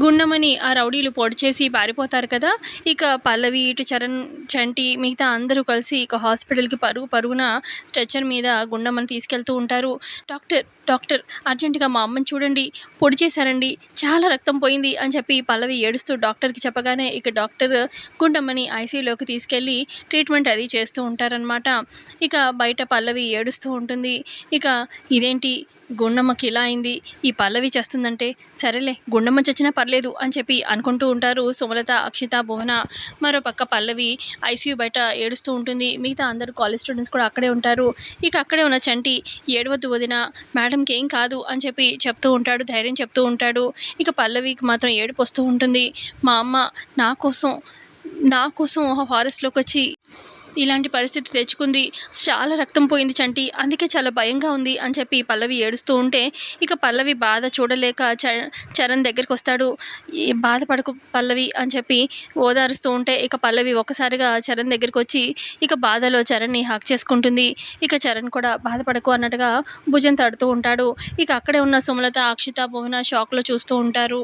గుండమని ఆ రౌడీలు పొడి చేసి పారిపోతారు కదా! ఇక పల్లవి, ఇటు చరణ్, చంటి మిగతా అందరూ కలిసి ఇక హాస్పిటల్‌కి పరుగు పరుగున స్ట్రెచర్ మీద గుండమ్మని తీసుకెళ్తూ ఉంటారు. డాక్టర్, డాక్టర్ అర్జెంట్‌గా మా అమ్మని చూడండి. పొడి చేశారండి. చాలా రక్తం పోయింది అని చెప్పి పల్లవి ఏడుస్తూ డాక్టర్‌కి చెప్పగానే ఇక డాక్టర్ గుండమ్మని ఐసీయూలోకి తీసుకెళ్ళి ట్రీట్మెంట్ అది చేస్తూ ఉంటారనమాట. ఇక బయట పల్లవి ఏడుస్తూ ఉంటుంది. ఇక ఇదేంటి గుండమ్మకి ఇలా అయింది. ఈ పల్లవి చస్తుందంటే సరేలే గుండమ్మ చచ్చినా పర్లేదు అని చెప్పి అనుకుంటూ ఉంటారు సుమలత, అక్షిత, భువన. మరోపక్క పల్లవి ఐసీయూ బయట ఏడుస్తూ ఉంటుంది. మిగతా అందరూ కాలేజ్ స్టూడెంట్స్ కూడా అక్కడే ఉంటారు. ఇక అక్కడే ఉన్న చంటి ఏడవద్దు వదిన, మేడంకి ఏం కాదు అని చెప్పి చెప్తూ ఉంటాడు. ధైర్యం చెప్తూ ఉంటాడు. ఇక పల్లవికి మాత్రం ఏడుపు వస్తూ ఉంటుంది. మా అమ్మ నా కోసం నా కోసం ఫారెస్ట్‌లోకి వచ్చి ఇలాంటి పరిస్థితి తెచ్చుకుంది. చాలా రక్తం పోయింది చంటి. అందుకే చాలా భయంగా ఉంది అని చెప్పి పల్లవి ఏడుస్తూ ఉంటే ఇక పల్లవి బాధ చూడలేక చరణ్ దగ్గరికొస్తాడు. బాధపడకు పల్లవి అని చెప్పి ఓదారుస్తూ ఉంటే ఇక పల్లవి ఒక్కసారిగా చరణ్ దగ్గరికొచ్చి ఇక బాధలో చరణ్‌ని హగ్ చేసుకుంటుంది. ఇక చరణ్ కూడా బాధపడకు అన్నట్టుగా భుజం తడుతూ ఉంటాడు. ఇక అక్కడే ఉన్న సుమలత, అక్షిత, భువన షాక్‌లో చూస్తూ ఉంటారు.